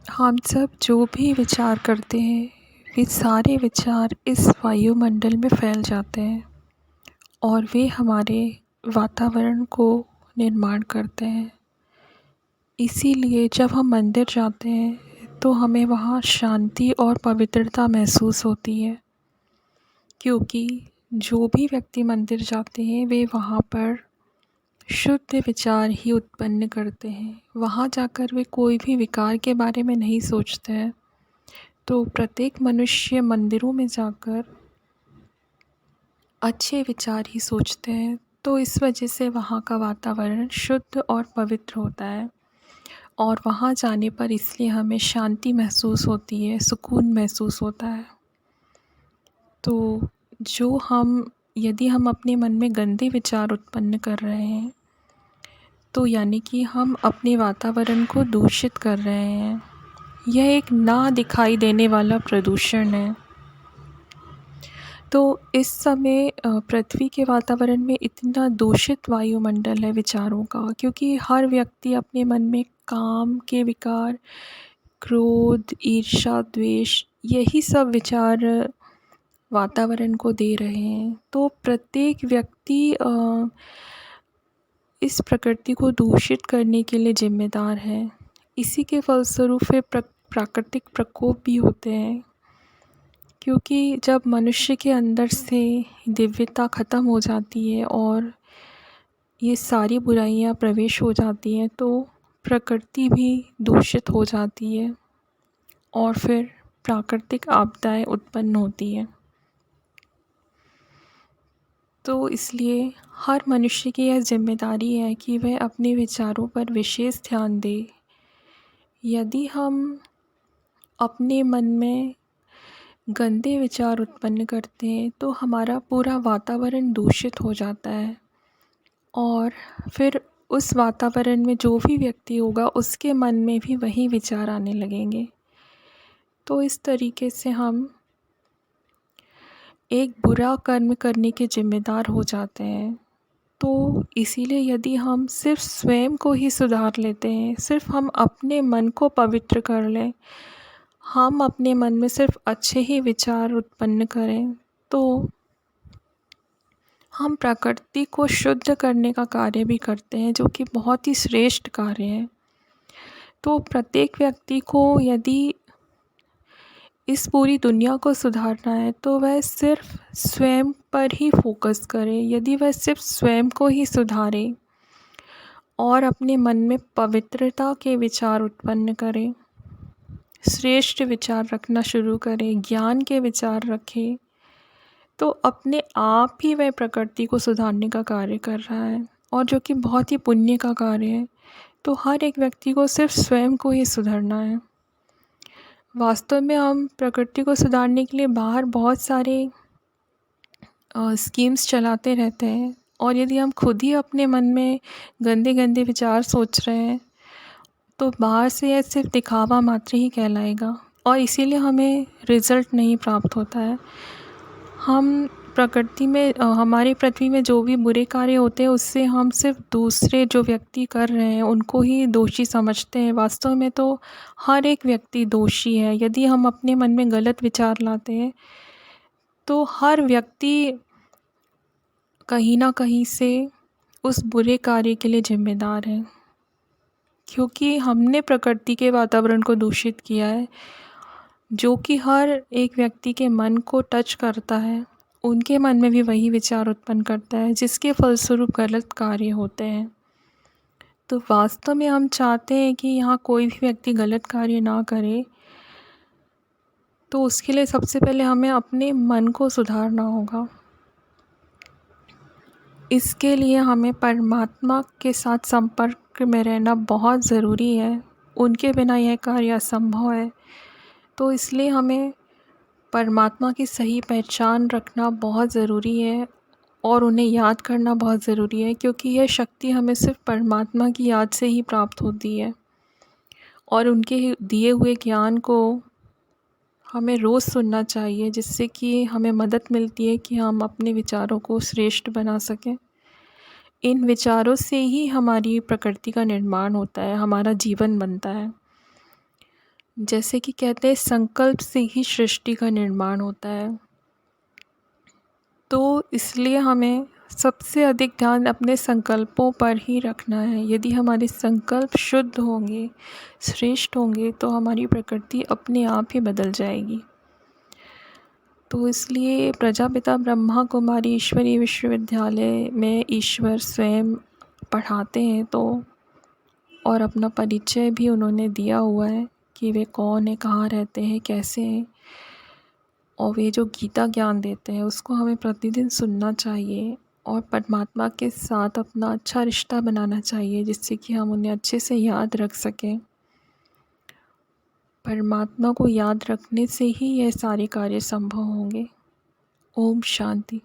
हम सब जो भी विचार करते हैं, वे सारे विचार इस वायुमंडल में फैल जाते हैं और वे हमारे वातावरण को निर्माण करते हैं। इसीलिए जब हम मंदिर जाते हैं तो हमें वहाँ शांति और पवित्रता महसूस होती है, क्योंकि जो भी व्यक्ति मंदिर जाते हैं वे वहाँ पर शुद्ध विचार ही उत्पन्न करते हैं। वहाँ जाकर वे कोई भी विकार के बारे में नहीं सोचते हैं। तो प्रत्येक मनुष्य मंदिरों में जाकर अच्छे विचार ही सोचते हैं, तो इस वजह से वहाँ का वातावरण शुद्ध और पवित्र होता है और वहाँ जाने पर इसलिए हमें शांति महसूस होती है, सुकून महसूस होता है। तो यदि हम अपने मन में गंदे विचार उत्पन्न कर रहे हैं, तो यानी कि हम अपने वातावरण को दूषित कर रहे हैं। यह एक ना दिखाई देने वाला प्रदूषण है। तो इस समय पृथ्वी के वातावरण में इतना दूषित वायुमंडल है विचारों का, क्योंकि हर व्यक्ति अपने मन में काम के विकार, क्रोध, ईर्ष्या, द्वेष, यही सब विचार वातावरण को दे रहे हैं। तो प्रत्येक व्यक्ति इस प्रकृति को दूषित करने के लिए जिम्मेदार है। इसी के फलस्वरूप फिर प्राकृतिक प्रकोप भी होते हैं, क्योंकि जब मनुष्य के अंदर से दिव्यता ख़त्म हो जाती है और ये सारी बुराइयां प्रवेश हो जाती हैं, तो प्रकृति भी दूषित हो जाती है और फिर प्राकृतिक आपदाएं उत्पन्न होती हैं। तो इसलिए हर मनुष्य की यह जिम्मेदारी है कि वह अपने विचारों पर विशेष ध्यान दे। यदि हम अपने मन में गंदे विचार उत्पन्न करते हैं तो हमारा पूरा वातावरण दूषित हो जाता है और फिर उस वातावरण में जो भी व्यक्ति होगा उसके मन में भी वही विचार आने लगेंगे। तो इस तरीके से हम एक बुरा कर्म करने के जिम्मेदार हो जाते हैं। तो इसीलिए यदि हम सिर्फ स्वयं को ही सुधार लेते हैं, सिर्फ हम अपने मन को पवित्र कर लें, हम अपने मन में सिर्फ अच्छे ही विचार उत्पन्न करें, तो हम प्रकृति को शुद्ध करने का कार्य भी करते हैं, जो कि बहुत ही श्रेष्ठ कार्य है। तो प्रत्येक व्यक्ति को यदि इस पूरी दुनिया को सुधारना है तो वह सिर्फ स्वयं पर ही फोकस करे। यदि वह सिर्फ स्वयं को ही सुधारे और अपने मन में पवित्रता के विचार उत्पन्न करे, श्रेष्ठ विचार रखना शुरू करे, ज्ञान के विचार रखे, तो अपने आप ही वह प्रकृति को सुधारने का कार्य कर रहा है, और जो कि बहुत ही पुण्य का कार्य है। तो हर एक व्यक्ति को सिर्फ स्वयं को ही सुधरना है। वास्तव में हम प्रकृति को सुधारने के लिए बाहर बहुत सारे स्कीम्स चलाते रहते हैं, और यदि हम खुद ही अपने मन में गंदे गंदे विचार सोच रहे हैं तो बाहर से यह सिर्फ दिखावा मात्र ही कहलाएगा और इसीलिए हमें रिज़ल्ट नहीं प्राप्त होता है। हम प्रकृति में हमारी पृथ्वी में जो भी बुरे कार्य होते हैं उससे हम सिर्फ दूसरे जो व्यक्ति कर रहे हैं उनको ही दोषी समझते हैं। वास्तव में तो हर एक व्यक्ति दोषी है। यदि हम अपने मन में गलत विचार लाते हैं तो हर व्यक्ति कहीं ना कहीं से उस बुरे कार्य के लिए जिम्मेदार है, क्योंकि हमने प्रकृति के वातावरण को दूषित किया है, जो कि हर एक व्यक्ति के मन को टच करता है। उनके मन में भी वही विचार उत्पन्न करता है, जिसके फलस्वरूप गलत कार्य होते हैं। तो वास्तव में हम चाहते हैं कि यहाँ कोई भी व्यक्ति गलत कार्य ना करे, तो उसके लिए सबसे पहले हमें अपने मन को सुधारना होगा। इसके लिए हमें परमात्मा के साथ संपर्क में रहना बहुत ज़रूरी है। उनके बिना यह कार्य असंभव है। तो इसलिए हमें परमात्मा की सही पहचान रखना बहुत ज़रूरी है और उन्हें याद करना बहुत ज़रूरी है, क्योंकि यह शक्ति हमें सिर्फ परमात्मा की याद से ही प्राप्त होती है। और उनके दिए हुए ज्ञान को हमें रोज़ सुनना चाहिए, जिससे कि हमें मदद मिलती है कि हम अपने विचारों को श्रेष्ठ बना सकें। इन विचारों से ही हमारी प्रकृति का निर्माण होता है, हमारा जीवन बनता है। जैसे कि कहते हैं संकल्प से ही सृष्टि का निर्माण होता है, तो इसलिए हमें सबसे अधिक ध्यान अपने संकल्पों पर ही रखना है। यदि हमारे संकल्प शुद्ध होंगे, श्रेष्ठ होंगे, तो हमारी प्रकृति अपने आप ही बदल जाएगी। तो इसलिए प्रजापिता ब्रह्मा कुमारी ईश्वरीय विश्वविद्यालय में ईश्वर स्वयं पढ़ाते हैं, तो और अपना परिचय भी उन्होंने दिया हुआ है कि वे कौन है, कहाँ रहते हैं, कैसे हैं, और वे जो गीता ज्ञान देते हैं उसको हमें प्रतिदिन सुनना चाहिए और परमात्मा के साथ अपना अच्छा रिश्ता बनाना चाहिए, जिससे कि हम उन्हें अच्छे से याद रख सकें। परमात्मा को याद रखने से ही यह सारे कार्य संभव होंगे। ओम शांति।